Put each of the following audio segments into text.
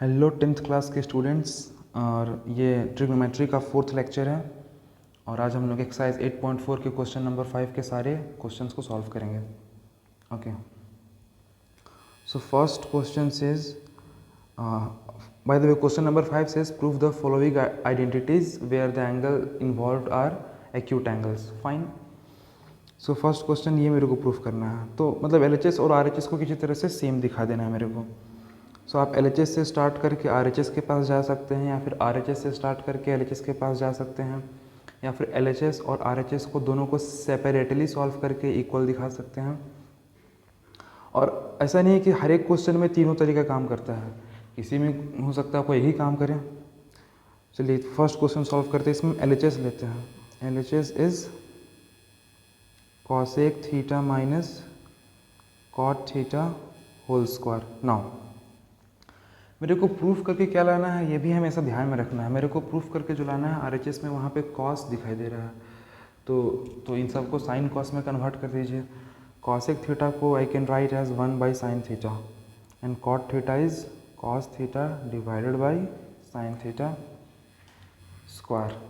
Hello 10th class के students. और ये ट्रिग्नोमेट्री का 4th लेक्चर है और आज हम लोग एक्सरसाइज 8.4 के क्वेश्चन नंबर 5 के सारे क्वेश्चंस को सॉल्व करेंगे। Okay, so first question says, by the way question number 5 says prove the following identities where the angle involved are acute angles. Fine. So first question ये मेरे को proof करना है, तो मतलब LHS और RHS को किसी तरह से सेम दिखा देना है मेरे को। सो आप LHS से स्टार्ट करके RHS के पास जा सकते हैं, या फिर RHS से स्टार्ट करके LHS के पास जा सकते हैं, या फिर LHS और RHS को दोनों को सेपरेटली सॉल्व करके इक्वल दिखा सकते हैं। और ऐसा नहीं है कि हर एक क्वेश्चन में तीनों तरीका काम करता है, किसी में हो सकता है कोई ही काम करें। चलिए फर्स्ट क्वेश्चन सॉल्व करते हैं, इसमें LHS लेते हैं। LHS is cosec theta minus cot theta whole square. Now मेरे को प्रूफ करके क्या लाना है, ये भी हमें ऐसा ध्यान में रखना है। मेरे को प्रूफ करके जो लाना है, RHS में वहाँ पे कॉस दिखाई दे रहा है, तो इन सबको साइन कॉस में कन्वर्ट कर दीजिए। कॉसेक थीटा को I can write as 1 by sine theta and cot theta is cos theta divided by sine theta square.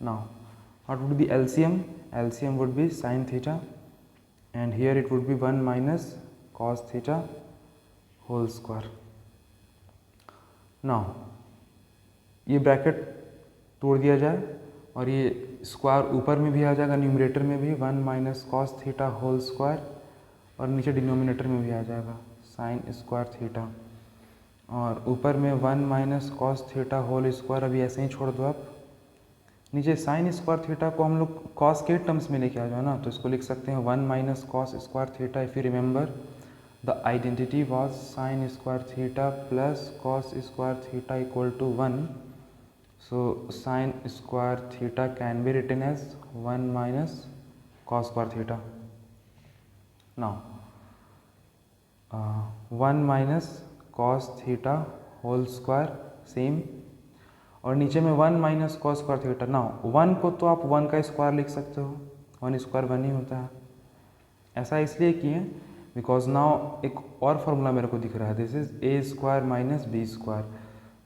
Now what would be LCM? LCM would be sin theta and here it would be 1 minus cos theta whole square. Now ये bracket तोड़ दिया जाए और ये square ऊपर में भी आ जाएगा, न्यूमरेटर में भी 1 minus cos theta whole square, और नीचे डिनोमिनेटर में भी आ जाएगा साइन स्क्वायर थीटा, और ऊपर में 1 minus cos theta whole square. अभी ऐसे ही छोड़ दो आप। नीचे साइन स्क्वायर थीटा को हम लोग कॉस के टर्म्स में लेके आ जाओ ना, तो इसको लिख सकते हैं 1 minus cos square theta. If you remember the identity was sin square theta plus cos square theta equal to 1. So sin square theta can be written as 1 minus cos square theta. Now 1 minus cos theta whole square same, और नीचे में 1 minus cos square theta. Now 1 को तो आप 1 का square लिख सकते हो, 1 स्क्वायर 1 ही होता है। ऐसा इसलिए किए बिकॉज नाउ एक और फार्मूला मेरे को दिख रहा है, this is a square minus B square.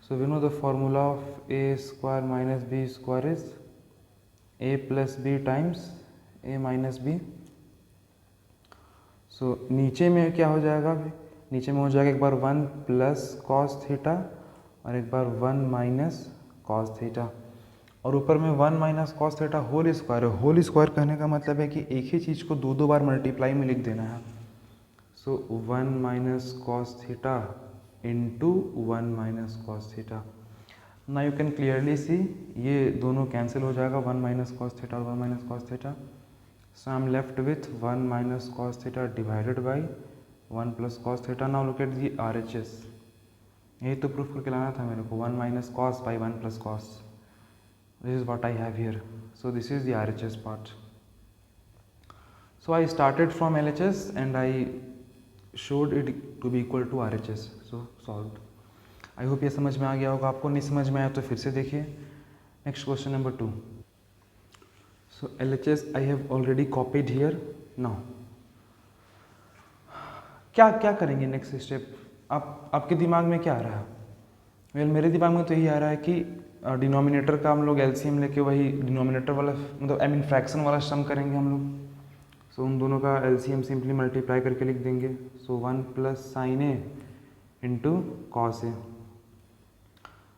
So we know the formula of a square minus B square is a plus b times a minus b. So नीचे में क्या हो जाएगा, नीचे में हो जाएगा एक बार 1 प्लस कॉस थीटा और एक बार 1 माइनस कॉस थीटा, और ऊपर में 1 minus cos theta whole square है। होल स्क्वायर कहने का मतलब है कि एक ही चीज़ को दो बार मल्टीप्लाई में लिख देना है। सो 1 minus cos theta into 1 minus cos theta. ना यू कैन क्लियरली सी ये दोनों कैंसिल हो जाएगा, 1 माइनस कॉस थीटा और 1 minus cos theta. So I am left with 1 minus cos theta divided by 1 plus cos theta. Now look at the RHS। यही तो proof करके लाना था मेरे को, 1 minus cos by 1 plus cos. This is what I have here. So this is the RHS part. So I started from LHS and I showed it to be equal to RHS. So solved. I hope ये समझ में आ गया होगा आपको। नहीं समझ में आया तो फिर से देखिए। Next question number 2. So LHS I have already copied here. Now क्या करेंगे नेक्स्ट स्टेप? आपके दिमाग में क्या आ रहा है? मेरे दिमाग में तो यही आ रहा है कि डिनोमिनेटर का हम लोग LCM लेके वही डिनोमिनेटर वाला, मतलब आई मीन फ्रैक्शन वाला सम करेंगे हम लोग। सो उन दोनों का LCM सिंपली मल्टीप्लाई करके लिख देंगे। सो 1 plus sine A into cos A.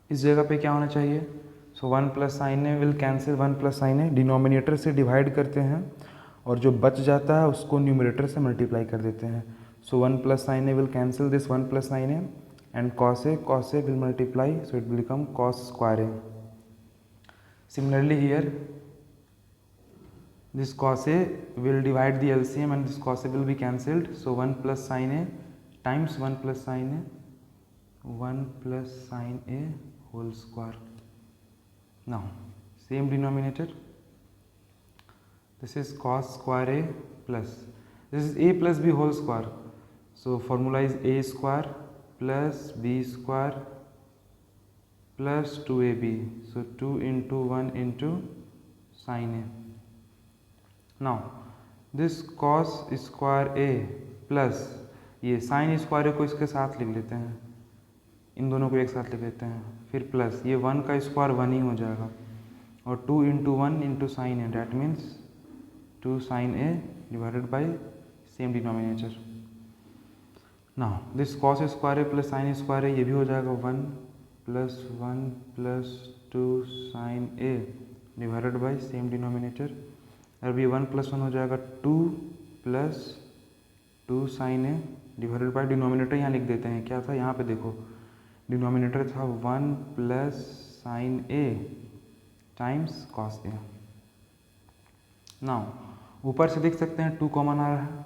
इस जगह पे क्या होना चाहिए? सो 1 plus sine A will cancel 1 plus sine A, denominator से डिवाइड करते हैं और जो बच जाता है उसको न्यूमरेटर से मल्टीप्लाई कर देते हैं। सो 1 plus sine A will cancel this 1 plus sine A and cos A will multiply, so it will become cos square A. Similarly here this cos A will divide the LCM and this cos A will be cancelled, so 1 plus sin A times 1 plus sin A, 1 plus sin A whole square. Now same denominator, this is cos square A plus, this is A plus B whole square, so formula is A square plus b square plus 2ab, so 2 into 1 into sin a. Now this cos square a plus ये sin square a को इसके साथ लिख लेते हैं, इन दोनों को एक साथ लिख देते हैं, फिर प्लस ये 1 का स्क्वायर 1 ही हो जाएगा, और 2 into 1 into sine A, that means 2 sine A divided by same denominator. Now this cos square है प्लस साइन स्क्वायर है, ये भी हो जाएगा 1 plus 2 sine A divided by same denominator. अभी 1 प्लस 1 हो जाएगा 2 plus 2 sine A divided by denominator यहाँ लिख देते हैं, क्या था यहाँ पे देखो, डिनोमिनेटर था 1 plus sine A times cos A. Now ऊपर से देख सकते हैं 2 कॉमन आ रहा है,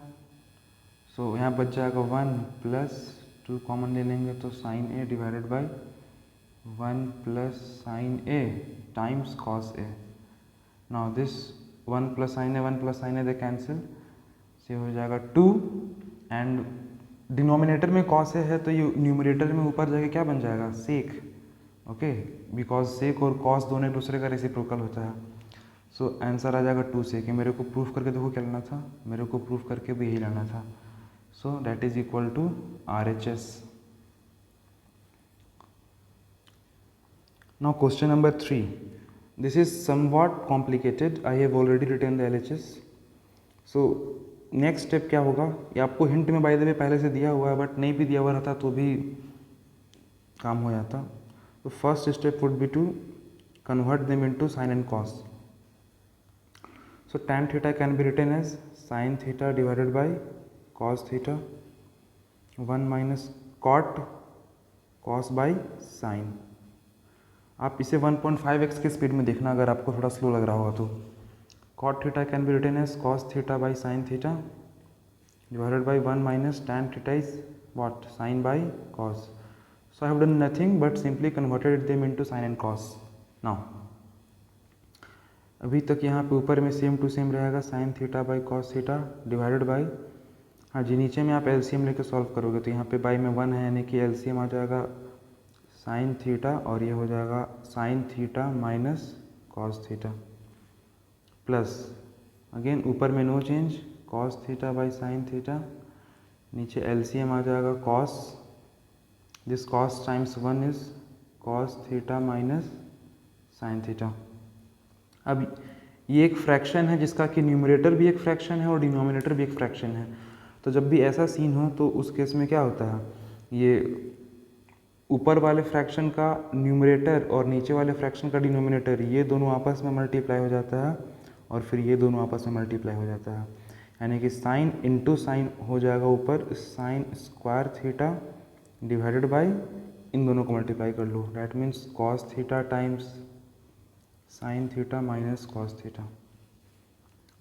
सो यहाँ बच जाएगा 1 प्लस 2 कॉमन ले लेंगे तो sine A divided by 1 plus sine A times cos A. Now this 1 plus sine A they cancel, से हो जाएगा 2, एंड डिनोमिनेटर में कॉस ए है तो ये न्यूमरेटर में ऊपर जाके क्या बन जाएगा, सेक। ओके, बिकॉज सेक और कॉस दोनों एक दूसरे का रेसिप्रोकल होता है। सो आंसर आ जाएगा 2 सेक। मेरे को प्रूफ करके देखो क्या लेना था, मेरे को प्रूफ करके भी यही लेना था। So that is equal to RHS। Now question number 3, this is somewhat complicated, I have already written the LHS। So next step क्या होगा, ये आपको हिंट में बाय द वे पहले से दिया हुआ है, बट नहीं भी दिया हुआ रहता तो भी काम हो जाता। तो first step would be to convert them into sine and cos. So tan theta can be written as sine theta divided by cos theta, 1 minus cot cos by sine. आप इसे 1.5x के स्पीड में देखना अगर आपको थोड़ा slow लग रहा होगा तो। cot theta can be written as cos theta by sin theta divided by 1 minus tan theta is what, sin by cos. So I have done nothing but simply converted them into sin and cos. Now अभी तक यहाँ पे ऊपर में same to same रहेगा, sin theta by cos theta divided by, हाँ जी नीचे में आप LCM लेके सॉल्व करोगे तो यहाँ पे बाई में 1 है, यानी कि LCM आ जाएगा sin थीटा और ये हो जाएगा sin theta minus cos theta, plus again ऊपर में no change, cos theta by sine theta, नीचे LCM आ जाएगा cos, this cos times 1 is cos theta minus sine theta. अब ये एक फ्रैक्शन है जिसका कि न्यूमरेटर भी एक फ्रैक्शन है और डिनोमिनेटर भी एक फ्रैक्शन है, तो जब भी ऐसा सीन हो तो उस केस में क्या होता है, ये ऊपर वाले फ्रैक्शन का न्यूमरेटर और नीचे वाले फ्रैक्शन का डिनोमिनेटर ये दोनों आपस में मल्टीप्लाई हो जाता है और फिर ये दोनों आपस में मल्टीप्लाई हो जाता है, यानी कि साइन इंटू साइन हो जाएगा ऊपर sine square theta divided by इन दोनों को मल्टीप्लाई कर लो, that means cos theta times sine theta minus cos theta,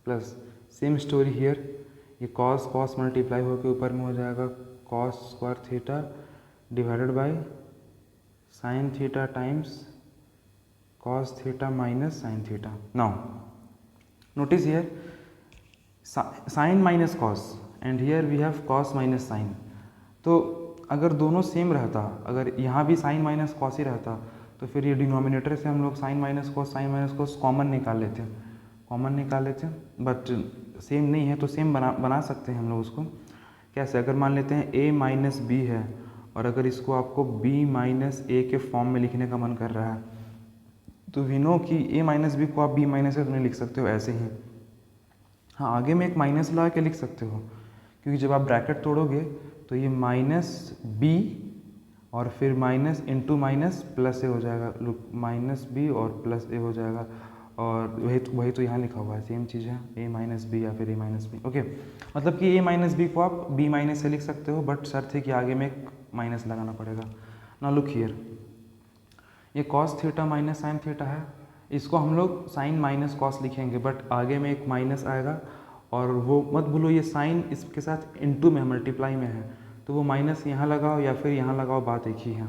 plus same story here, ये कॉस कॉस मल्टीप्लाई होकर ऊपर में हो जाएगा cos square theta divided by sine theta times cos theta minus sine theta. Now notice here sin minus cos and here we have cos minus sin। तो अगर दोनों same रहता, अगर यहाँ भी sin माइनस कॉस ही रहता तो फिर ये डिनोमिनेटर से हम लोग sin माइनस कॉस कॉमन निकाल लेते, बट सेम नहीं है तो सेम बना सकते हैं हम लोग उसको। कैसे, अगर मान लेते हैं a माइनस बी है और अगर इसको आपको b माइनस ए के फॉर्म में लिखने का मन कर रहा है तो वी नो कि a माइनस बी को आप b माइनस ए तो नहीं लिख सकते हो ऐसे ही, हाँ आगे में एक माइनस लगा के लिख सकते हो, क्योंकि जब आप ब्रैकेट तोड़ोगे तो ये माइनस b और फिर माइनस इंटू माइनस प्लस ए हो जाएगा, लुक माइनस b और प्लस ए हो जाएगा, और वही तो यहाँ लिखा हुआ है, सेम चीज़ है, a माइनस बी या फिर a माइनस बी। ओके, मतलब कि a माइनस बी को आप b माइनस से लिख सकते हो, बट शर्त है कि आगे में एक माइनस लगाना पड़ेगा। नाउ लुक हियर, ये cos theta minus sine theta है, इसको हम लोग साइन माइनस कॉस लिखेंगे, बट आगे में एक माइनस आएगा और वो मत भूलो ये साइन इसके साथ इनटू में मल्टीप्लाई में है, तो वो माइनस यहाँ लगाओ या फिर यहाँ लगाओ, बात एक ही है,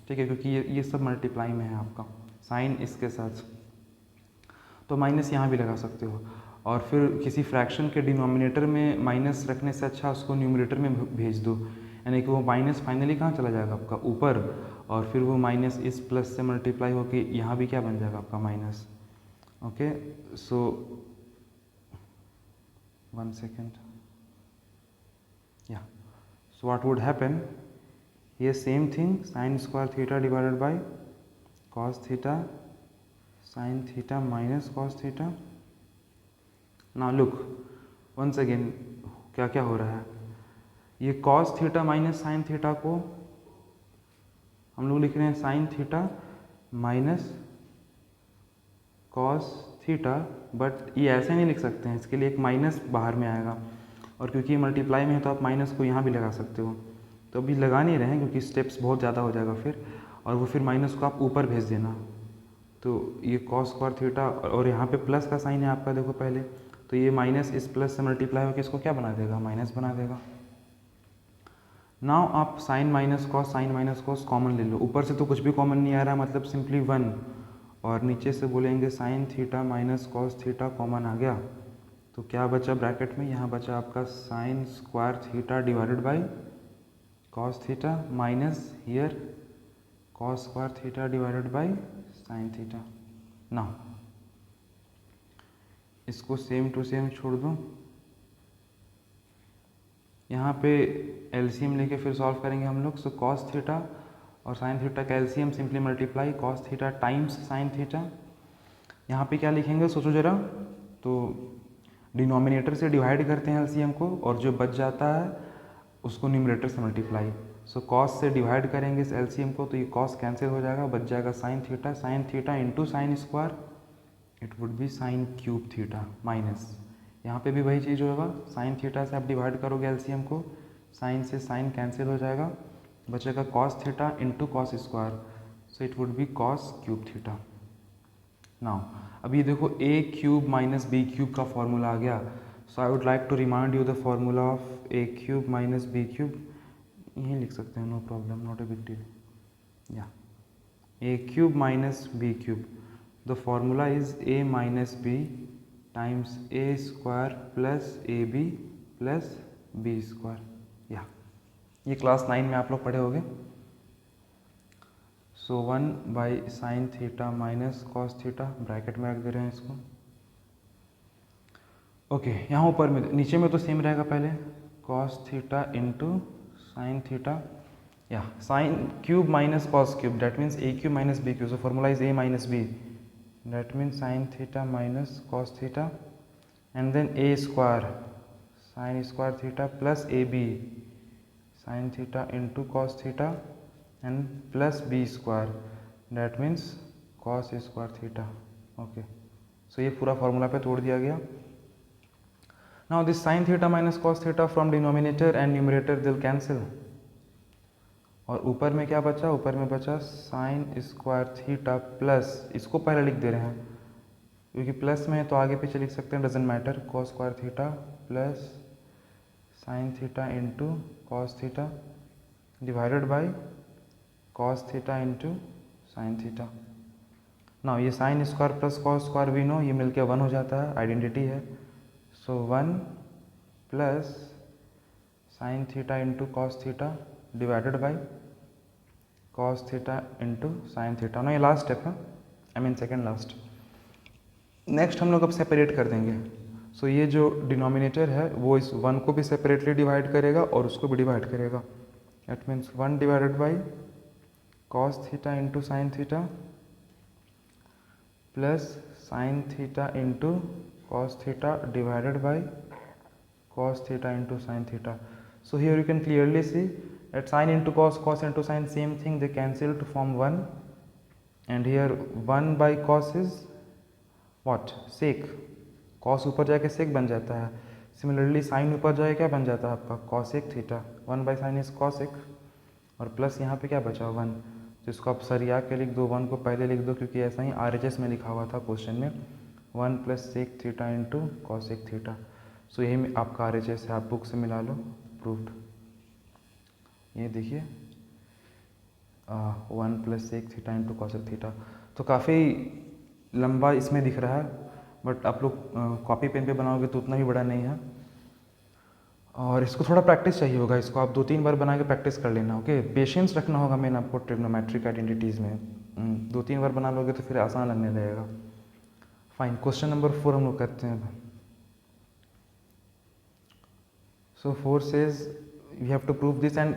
ठीक है, क्योंकि ये सब मल्टीप्लाई में है आपका साइन इसके साथ, तो माइनस यहाँ भी लगा सकते हो। और फिर किसी फ्रैक्शन के डिनोमिनेटर में माइनस रखने से अच्छा उसको न्यूमरेटर में भेज दो, यानी कि वो माइनस फाइनली कहाँ चला जाएगा आपका ऊपर, और फिर वो माइनस इस प्लस से मल्टीप्लाई होकर यहाँ भी क्या बन जाएगा आपका माइनस। ओके, सो 1 second, या, सो व्हाट वुड हैपन, ये same thing sine square theta divided by cos theta sine theta minus cos theta. Now look once again क्या क्या हो रहा है, ये cos theta minus sine theta को हम लोग लिख रहे हैं sine theta minus cos theta, but ये ऐसे नहीं लिख सकते हैं, इसके लिए एक माइनस बाहर में आएगा, और क्योंकि ये मल्टीप्लाई में है तो आप माइनस को यहाँ भी लगा सकते हो। तो अभी लगा नहीं रहे हैं क्योंकि स्टेप्स बहुत ज़्यादा हो जाएगा फिर, और वो फिर माइनस को आप ऊपर भेज देना। तो ये कॉस स्क्वायर थीटा और यहाँ पे प्लस का साइन है आपका, देखो पहले, तो ये माइनस इस प्लस से मल्टीप्लाई होकर इसको क्या बना देगा, माइनस बना देगा। नाउ आप साइन माइनस कॉस कॉमन ले लो, ऊपर से तो कुछ भी कॉमन नहीं आ रहा, मतलब सिंपली 1, और नीचे से बोलेंगे sine theta minus cos theta common आ गया, तो क्या बचा ब्रैकेट में, यहाँ बचा आपका sine square theta divided by cos theta minus here cos square theta divided by sine theta. Now इसको सेम टू सेम छोड़ दो, यहाँ पे एलसीएम लेके फिर सॉल्व करेंगे हम लोग। सो कॉस थीटा और साइन थीटा का LCM simply multiply cos theta times sine theta. यहाँ पे क्या लिखेंगे सोचो ज़रा, तो डिनोमिनेटर से डिवाइड करते हैं एलसीएम को, और जो बच जाता है उसको न्यूमरेटर से मल्टीप्लाई। सो कॉस से डिवाइड करेंगे इस एलसीएम को, तो ये कॉस कैंसिल हो जाएगा, बच जाएगा sine theta into sine square, it would B sine cube theta minus, यहाँ पे भी वही चीज़ होगा, साइन थीटा से आप डिवाइड करोगे एलसीएम को, साइन से साइन कैंसिल हो जाएगा, बचेगा cos theta into cos square, so it would be cos cube theta. Now अब ये देखो a cube minus b cube का फॉर्मूला आ गया, so I would like to remind you the formula of a cube minus b cube, यही लिख सकते हैं, no problem, not a big deal, या a cube minus b cube, the formula is a minus b times a square plus A B plus B square, या ये class 9 में आप लोग पढ़े होंगे। So 1 by sine theta minus cos theta, bracket में रख दे रहे हैं इसको। ओके यहाँ ऊपर में नीचे में तो सेम रहेगा, पहले cos theta into sine theta, या sine cube minus cos cube, that means a cube minus b cube, so formula is a minus b, that means sin theta minus cos theta, and then a square sin square theta plus ab sin theta into cos theta and plus b square, that means cos square theta. okay, so ये पूरा formula पे तोड़ दिया गया। now this sin theta minus cos theta from denominator and numerator they'll cancel, और ऊपर में क्या बचा, ऊपर में बचा साइन स्क्वायर थीटा प्लस, इसको पहले लिख दे रहे हैं क्योंकि प्लस में है तो आगे पीछे लिख सकते हैं, doesn't matter, cos square theta plus sine theta into cos theta divided by cos theta into sine theta. ना ये sine square plus cos square भी नो, ये मिलके 1 हो जाता है, आइडेंटिटी है, सो 1 plus sine theta into cos theta divided by cos theta into sine theta. ना ये लास्ट स्टेप है, I mean second last. Next हम लोग अब सेपरेट कर देंगे, सो ये जो डिनोमिनेटर है वो इस 1 को भी सेपरेटली डिवाइड करेगा और उसको भी डिवाइड करेगा, that means 1 divided by cos theta into sine theta plus sine theta into cos theta divided bye cos theta into sin theta. So here you can clearly see that sin into cos, cos into sin, same thing, they cancel to form 1, and here 1 by cos is what, sec, cos ऊपर जाके sec बन जाता है, similarly sin ऊपर जाके क्या बन जाता है आपका cosec theta, 1 by sin is cosec, और प्लस यहाँ पे क्या बचा 1, तो इसको आप सरिया के लिख दो, 1 को पहले लिख दो क्योंकि ऐसा ही RHS में लिखा हुआ था क्वेश्चन में, 1 plus sec theta into cosec theta. So यही आपका RHS है, आप बुक से मिला लो, प्रूव्ड। ये देखिए 1 plus sec theta into cosec theta, तो काफ़ी लंबा इसमें दिख रहा है, बट आप लोग कॉपी पेन पे बनाओगे तो उतना भी बड़ा नहीं है, और इसको थोड़ा प्रैक्टिस चाहिए होगा, इसको आप 2-3 बार बना के प्रैक्टिस कर लेना। ओके, पेशेंस रखना होगा मेन आपको ट्रिग्नोमेट्रिक आइडेंटिटीज़ में, 2-3 बार बना लोगे तो फिर आसान लगने लगेगा। फाइन, क्वेश्चन नंबर 4 हम लोग करते हैं। सो 4 says we have to prove this, and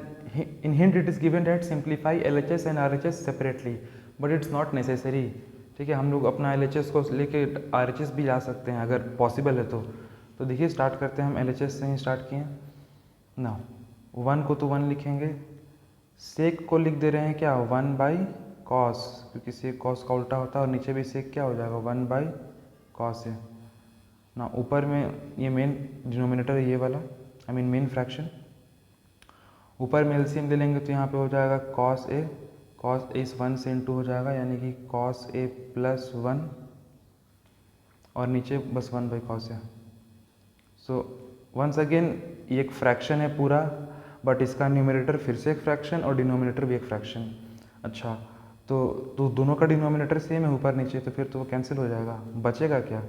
in hint it is given that simplify LHS and RHS separately, but it's not necessary. ठीक है, हम लोग अपना LHS को लेके RHS भी ला सकते हैं अगर पॉसिबल है तो देखिए स्टार्ट करते हैं, हम LHS से ही स्टार्ट किए ना। 1 को तो 1 लिखेंगे, सेक को लिख दे रहे हैं क्या 1 बाई कॉस, क्योंकि सेक कॉस का उल्टा होता है, और नीचे भी सेक क्या हो जाएगा 1 बाई कॉस है ना। ऊपर में ये मेन डिनोमिनेटर है ये वाला, आई मीन मेन फ्रैक्शन। ऊपर में एलसीएम ले लेंगे तो यहाँ पे हो जाएगा कॉस ए इस 1 से इंटू हो जाएगा, यानी कि कॉस ए प्लस 1, और नीचे बस 1 बाई कॉस है। सो वंस अगेन ये एक फ्रैक्शन है पूरा, बट इसका न्यूमरेटर फिर से एक फ्रैक्शन और डिनोमिनेटर भी एक फ्रैक्शन। अच्छा, तो दोनों का डिनोमिनेटर सेम है ऊपर नीचे, तो फिर तो वो कैंसिल हो जाएगा। बचेगा क्या,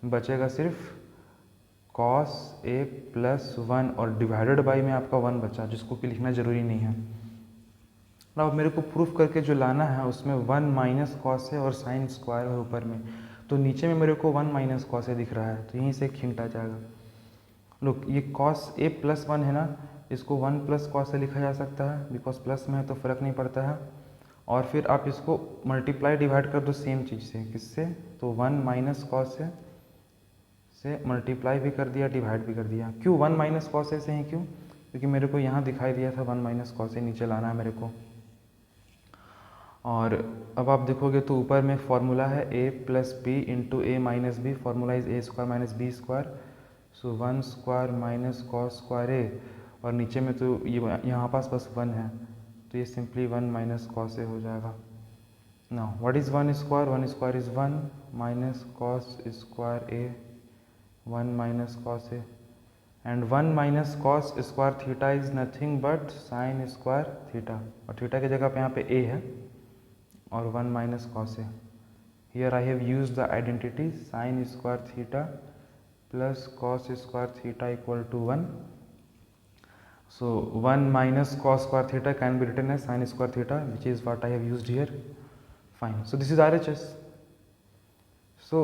बचेगा सिर्फ कॉस ए प्लस 1 और डिवाइडेड बाई में आपका 1 बचा, जिसको कि लिखना ज़रूरी नहीं है। अब मेरे को प्रूफ करके जो लाना है उसमें 1 माइनस कॉस है और साइन स्क्वायर है ऊपर में, तो नीचे में मेरे को 1 माइनस कॉस है दिख रहा है, तो यहीं से एक हिंट आ जाएगा। लोग ये कॉस ए प्लस 1 है ना, इसको 1 प्लस कॉस से लिखा जा सकता है, बिकॉज प्लस में है तो फ़र्क नहीं पड़ता है। और फिर आप इसको मल्टीप्लाई डिवाइड कर दो सेम चीज़ से, किससे, तो 1 माइनस कॉस से मल्टीप्लाई भी कर दिया, डिवाइड भी कर दिया। क्यों 1 माइनस कॉस से ही, क्यों, क्योंकि मेरे को यहाँ दिखाई दिया था 1 माइनस कॉस नीचे लाना है मेरे को। और अब आप देखोगे तो ऊपर में फॉर्मूला है a plus b into a minus b, formula is a square minus B square, so 1 square minus cos square a, और नीचे में तो ये यहाँ पास बस 1 है, तो ये सिंपली 1 माइनस कॉस ए हो जाएगा। Now what is 1 square, 1 square is 1 minus cos square A, 1 minus cos A, and 1 minus cos square theta is nothing but sine square theta, और थीटा की जगह पे यहाँ पे ए है और 1 minus cos A. Here I have use the identity sine square theta plus cos square theta equal to 1, so 1 minus cos square theta can be written as sin square theta, which is what I have used here. Fine, so this is RHS. So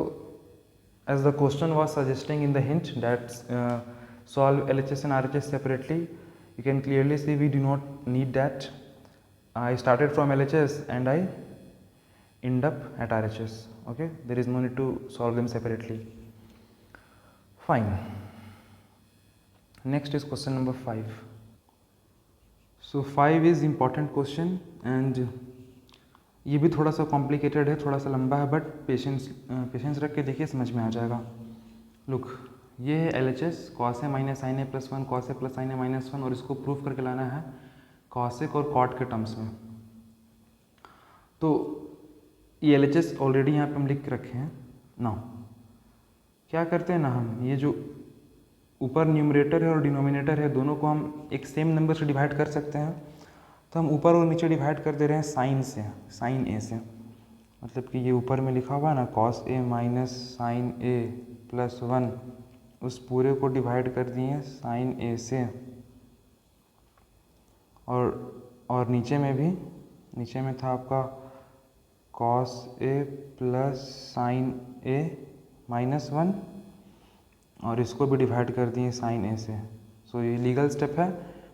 as the question was suggesting in the hint that solve LHS and RHS separately, you can clearly see we do not need that. I started from LHS and I end up at RHS. Okay, there is no need to solve them separately. Fine, next is question number 5. So 5 is important question and ये भी थोड़ा सा complicated है, थोड़ा सा लंबा है, but patience रख के देखिए समझ में आ जाएगा। लुक, ये है LHS cos A minus sine A plus 1, cos a plus sine A minus 1, और इसको प्रूफ करके लाना है कॉसेक और कॉट के टर्म्स में। तो ये LHS ऑलरेडी यहाँ पे हम लिख के रखे हैं ना। क्या करते हैं ना, हम ये जो ऊपर न्यूमरेटर है और डिनोमिनेटर है, दोनों को हम एक सेम नंबर से डिवाइड कर सकते हैं, तो हम ऊपर और नीचे डिवाइड कर दे रहे हैं साइन से, साइन ए से। मतलब कि ये ऊपर में लिखा हुआ है ना cos A minus sine A plus 1, उस पूरे को डिवाइड कर दिए साइन ए से, और नीचे में भी, नीचे में था आपका cos a plus sine A minus 1, और इसको भी डिवाइड कर दिए साइन ए से। सो ये लीगल स्टेप है,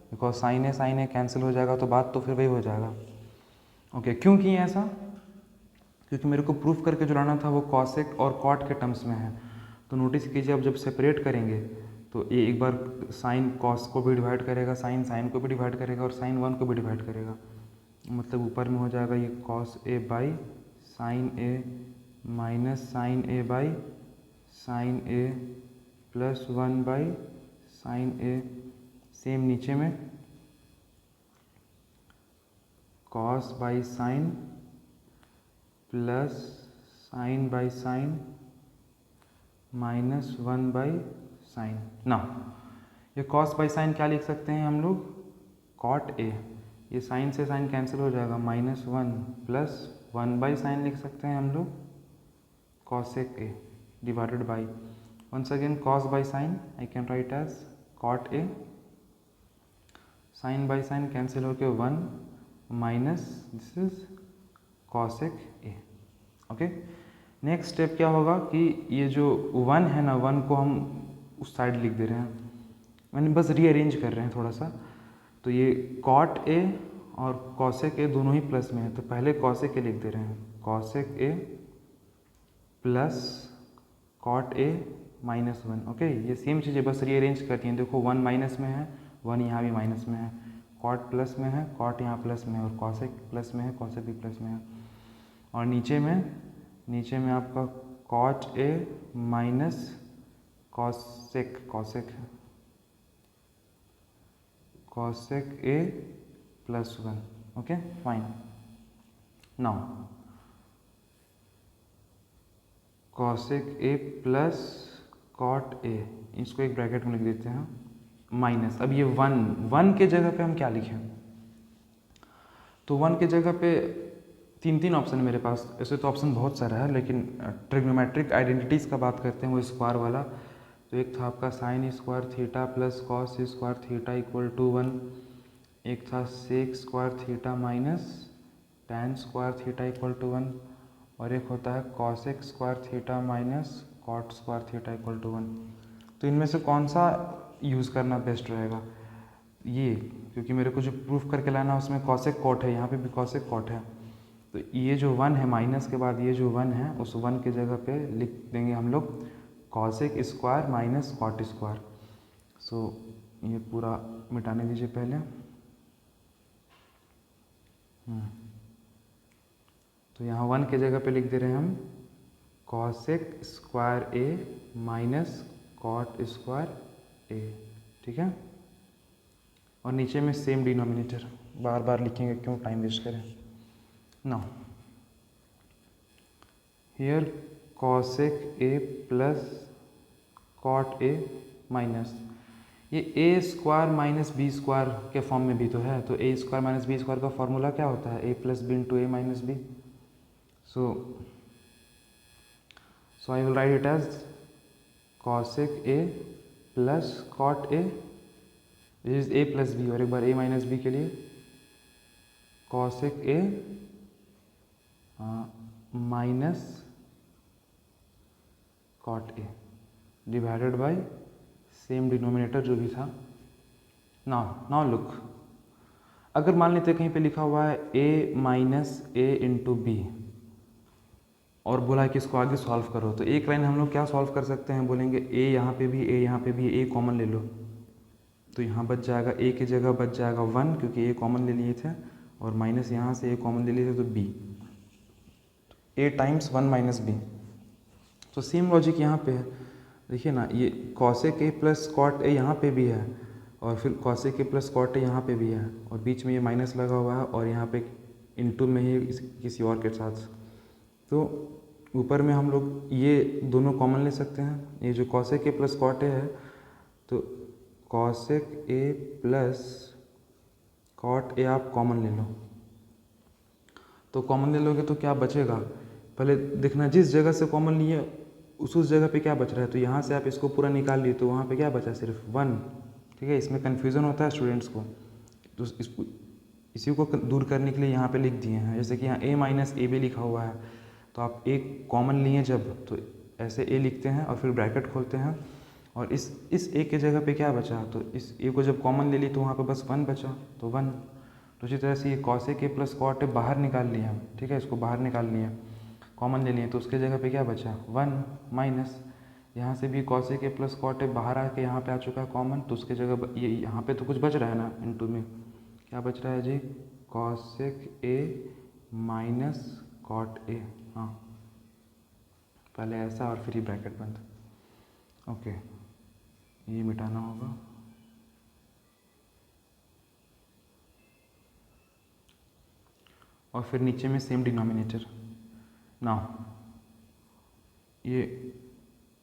बिकॉज साइन ए कैंसिल हो जाएगा तो बात तो फिर वही हो जाएगा। ओके, क्यों किए ऐसा, क्योंकि मेरे को प्रूफ करके जो लाना था वो कॉसेक और कॉट के टर्म्स में है। तो नोटिस कीजिए, अब जब सेपरेट करेंगे तो ये एक बार साइन कॉस को भी डिवाइड करेगा, साइन को भी डिवाइड करेगा, और साइन 1 को भी डिवाइड करेगा। मतलब ऊपर में हो जाएगा ये cos A by sine A minus sine A by sine A plus 1 by sine A, same नीचे में cos by sine plus sine by sine minus 1 by sine. ना ये कॉस बाई साइन क्या लिख सकते हैं हम लोग, कॉट ए, ये साइन से साइन कैंसिल हो जाएगा, माइनस 1 प्लस 1 बाई साइन लिख सकते हैं हम लोग cosec A divided by, once again cos by sin I can write as cot a, sin by sin cancel होके 1 minus this is cosec a। Okay, next step क्या होगा कि ये जो 1 है ना, 1 को हम उस साइड लिख दे रहे हैं, मैंने बस रीअरेंज कर रहे हैं थोड़ा सा। तो ये कॉट ए और कॉसेक ए दोनों ही प्लस में है, तो पहले कॉसेक ए लिख दे रहे हैं, cosec A plus cot A -1। Okay, ये सेम चीज़ें बस रीअरेंज करती हैं। देखो 1 माइनस में है, 1 यहाँ भी माइनस में है, कॉट प्लस में है, कॉट यहाँ प्लस में है, और कॉसेक प्लस में है, कॉसेक भी प्लस में है। और नीचे में आपका cot A minus cosec A +1। Okay fine. Now cosec A plus cot A, इसको एक ब्रैकेट में लिख देते हैं, माइनस। अब ये 1 के जगह पे हम क्या लिखें? तो 1 के जगह पे तीन ऑप्शन है मेरे पास। ऐसे तो ऑप्शन बहुत सारा है, लेकिन ट्रिग्नोमेट्रिक आइडेंटिटीज़ का बात करते हैं, वो स्क्वायर वाला। तो एक था आपका sine square theta plus cos square theta equal to 1, एक था sec square theta minus tan square theta equal to 1, और एक होता है cosec square theta minus cot square theta equal to 1। तो इनमें से कौन सा यूज़ करना बेस्ट रहेगा? ये, क्योंकि मेरे को जो प्रूफ करके लाना है उसमें कॉसेक कॉट है, यहाँ पे भी कॉसेक कॉट है। तो ये जो 1 है माइनस के बाद, ये जो 1 है, उस 1 के जगह पे लिख देंगे हम लोग cosec square minus cot square. So ये पूरा मिटाने दीजिए पहले। तो यहाँ 1 के जगह पे लिख दे रहे हैं हम कॉसेक स्क्वायर ए माइनस कॉट स्क्वायर ए, ठीक है। और नीचे में सेम डिनोमिनेटर, बार बार लिखेंगे क्यों, टाइम वेस्ट करें। Now here cosec A plus cot A minus, ये a square minus B square के फॉर्म में भी तो है। तो a square minus B square का फॉर्मूला क्या होता है? A plus b into a minus b. So I will write it as cosec A plus cot a, this is a plus b, और एक बार ए माइनस बी के लिए cosec a minus cot A divided by same denominator जो भी था। Now look, अगर मान लेते कहीं पे लिखा हुआ है a minus A into B और बोला है कि इसको आगे सॉल्व करो, तो एक लाइन हम लोग क्या सॉल्व कर सकते हैं? बोलेंगे a यहाँ पे भी, a यहाँ पे भी, a कॉमन ले लो, तो यहाँ बच जाएगा a की जगह बच जाएगा 1, क्योंकि a कॉमन ले लिए थे, और माइनस यहाँ से a कॉमन ले लिए थे, तो b, a times 1 minus B. तो सेम लॉजिक यहाँ पे है, देखिए ना, ये cosec A plus cot A यहाँ पे भी है, और फिर cosec A plus cot A यहाँ पे भी है, और बीच में ये माइनस लगा हुआ है, और यहाँ पे इंटू में ही किसी और के साथ। तो ऊपर में हम लोग ये दोनों कॉमन ले सकते हैं। ये जो cosec A plus cot A है, तो cosec A plus cot A आप कॉमन ले लो, तो कॉमन ले लोगे तो क्या बचेगा? पहले देखना, जिस जगह से कॉमन लिए उस जगह पे क्या बच रहा है। तो यहाँ से आप इसको पूरा निकाल लिए, तो वहाँ पे क्या बचा? सिर्फ 1, ठीक है। इसमें कन्फ्यूज़न होता है स्टूडेंट्स को, तो इसी को दूर करने के लिए यहाँ पे लिख दिए हैं। जैसे कि यहाँ a माइनस ए बी लिखा हुआ है, तो आप a कॉमन लिए जब, तो ऐसे a लिखते हैं और फिर ब्रैकेट खोलते हैं, और इस a के जगह पे क्या बचा? तो इस a को जब कॉमन ले ली तो वहाँ पे बस 1 बचा, तो 1। तो इसी तरह से ये cosec A plus cot A बाहर निकाल लिया हम, ठीक है, इसको बाहर निकाल लिया, कॉमन ले लिए, तो उसके जगह पे क्या बचा? 1 माइनस, यहाँ से भी cosec A plus cot A बाहर आके यहाँ पे आ चुका है कॉमन, तो उसके जगह ये यहाँ पे तो कुछ बच रहा है ना, इनटू में क्या बच रहा है जी? Cosec a minus cot a. हाँ, पहले ऐसा और फिर ये ब्रैकेट बंद। ओके, ये मिटाना होगा। और फिर नीचे में सेम डिनोमिनेटर। नाउ ये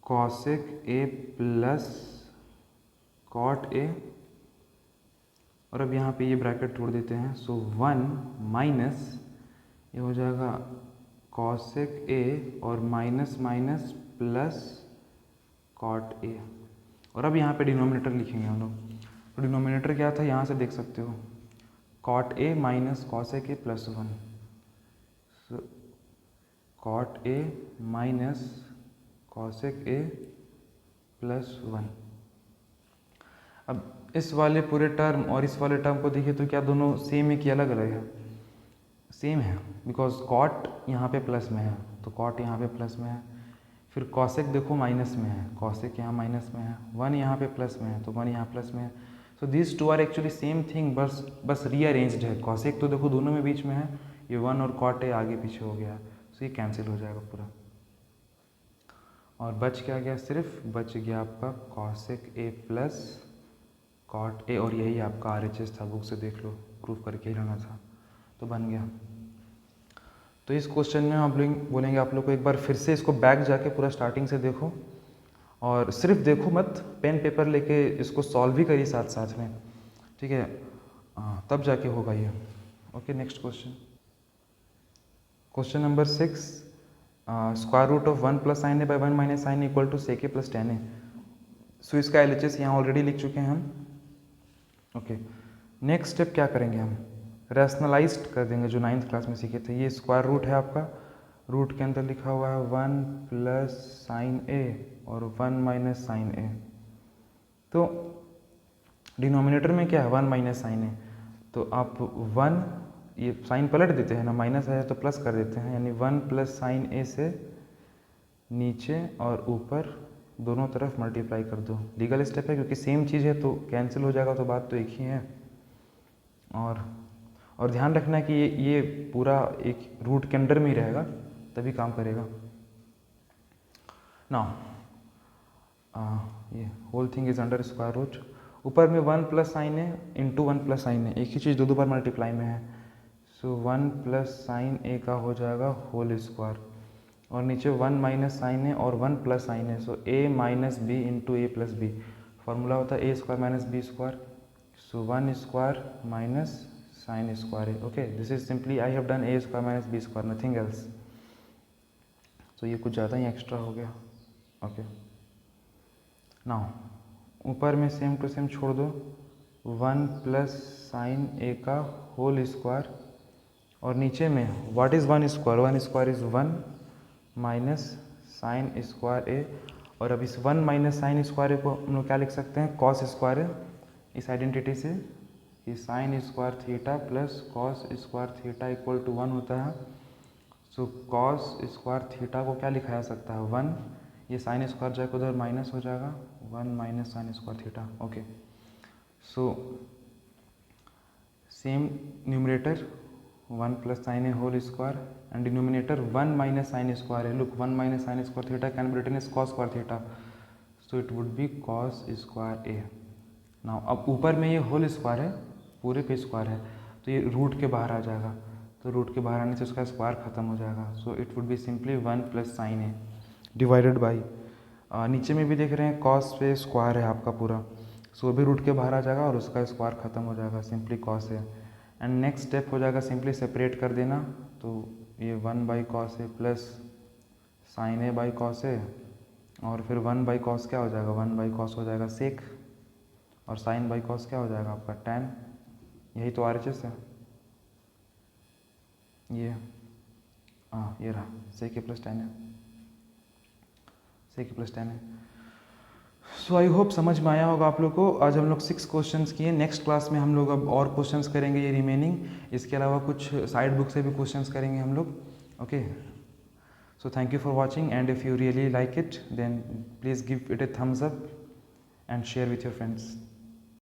cosec A plus cot A, और अब यहाँ पे ये ब्रैकेट तोड़ देते हैं। सो 1 माइनस, ये हो जाएगा कॉसेक ए और minus minus plus cot A, और अब यहाँ पे डिनोमिनेटर लिखेंगे हम लोग। तो डिनोमिनेटर क्या था, यहाँ से देख सकते हो, कॉट ए माइनस कॉसेक ए प्लस 1, सो कॉट ए माइनस कॉसेक ए प्लस 1। अब इस वाले पूरे टर्म और इस वाले टर्म को देखिए तो क्या दोनों सेम है कि अलग अलग है? सेम है, बिकॉज कॉट यहाँ पे प्लस में है तो कॉट यहाँ पे प्लस में है। फिर कॉसेक देखो माइनस में है, कॉसेक यहाँ माइनस में है। वन यहाँ पे प्लस में है तो वन यहाँ प्लस में है। So this two are actually same thing, बस रीअरेंज्ड है। कॉसेक तो देखो दोनों में बीच में है, ये वन और कॉट है आगे पीछे हो गया, सो ये कैंसिल हो जाएगा पूरा। और बच क्या गया? सिर्फ बच गया आपका cosec A plus cot A, और यही आपका RHS था, बुक से देख लो, प्रूफ करके ही रहना था, तो बन गया। तो इस क्वेश्चन में आप लोग बोलेंगे आप लोग को एक बार फिर से इसको बैक जाके पूरा स्टार्टिंग से देखो, और सिर्फ देखो मत, पेन पेपर लेके इसको सॉल्व भी करिए साथ साथ में, ठीक है? तब जाके होगा ये। Okay, next question. Question number 6, square root of 1 plus sine A by 1 minus sine equal to sec a plus tan a. So इसका LHS यहाँ ऑलरेडी लिख चुके हैं हम। ओके, नेक्स्ट स्टेप क्या करेंगे हम? रैशनलाइज्ड कर देंगे, जो 9th क्लास में सीखे थे। ये स्क्वायर रूट है आपका, रूट के अंदर लिखा हुआ है 1 प्लस साइन ए और 1 माइनस साइन ए। तो डिनोमिनेटर में क्या है? 1 माइनस साइन ए, तो आप 1, ये साइन पलट देते हैं ना, माइनस है तो प्लस कर देते हैं, यानी 1 प्लस साइन ए से नीचे और ऊपर दोनों तरफ मल्टीप्लाई कर दो। लीगल स्टेप है क्योंकि सेम चीज़ है तो कैंसिल हो जाएगा, तो बात तो एक ही है। और ध्यान रखना है कि ये पूरा एक रूट के अंडर में ही रहेगा, तभी काम करेगा ना। ये whole thing is under square root. ऊपर में 1 प्लस साइन है इंटू 1 प्लस साइन है, एक ही चीज़ दो बार मल्टीप्लाई में है। सो 1 प्लस साइन ए का हो जाएगा होल स्क्वायर, और नीचे 1 माइनस साइन है और 1 प्लस साइन है, so A minus B into A plus B. Formula होता है A square minus B square, so 1 square minus sine square है। Okay, this is simply I have done A square minus B square, nothing else. तो ये कुछ ज़्यादा ही extra हो गया। Okay, now ऊपर में सेम टू सेम छोड़ दो, 1 प्लस साइन ए का होल स्क्वायर, और नीचे में what is 1 square? 1 square is 1 minus sine square a, और अब इस 1 माइनस साइन स्क्वायर ए को हम लोग क्या लिख सकते हैं? Cos square A. इस आइडेंटिटी से कि sine square theta plus cos square theta equal to 1 होता है। सो कॉस स्क्वायर थीटा को क्या लिखा जा सकता है? 1, ये साइन स्क्वायर जाएगा उधर माइनस हो जाएगा, 1 minus sine square theta. Okay, so same numerator 1 plus sine a whole square and denominator 1 minus sine square है। Look, 1 minus sine square theta can be written as cos square theta, so it would be cos square a. Now अब ऊपर में ये whole square है, पूरे पे square है, तो ये रूट के बाहर आ जाएगा, तो रूट के बाहर आने से उसका स्क्वायर खत्म हो जाएगा। सो it would be simply 1 plus sine A divided by, नीचे में भी देख रहे हैं कॉस पे स्क्वायर है आपका पूरा, सो भी रूट के बाहर आ जाएगा और उसका स्क्वायर खत्म हो जाएगा, सिंपली कॉस है। एंड नेक्स्ट स्टेप हो जाएगा सिंपली सेपरेट कर देना, तो ये 1 by cos a plus sine A by cos a, और फिर 1 बाई कॉस क्या हो जाएगा? 1 बाई कॉस हो जाएगा सेक, और साइन बाई कॉस क्या हो जाएगा आपका? टैन। यही तो RHS है ये। ये रहा सेक ए प्लस टैन है, सेक ए प्लस टैन है। सो आई होप समझ में आया होगा आप लोग को। आज हम लोग 6 क्वेश्चंस किए, नेक्स्ट क्लास में हम लोग अब और क्वेश्चंस करेंगे ये रिमेनिंग, इसके अलावा कुछ साइड बुक से भी क्वेश्चंस करेंगे हम लोग। Okay, so thank you for watching, and if you really like it then please give it a thumbs up and share with your friends.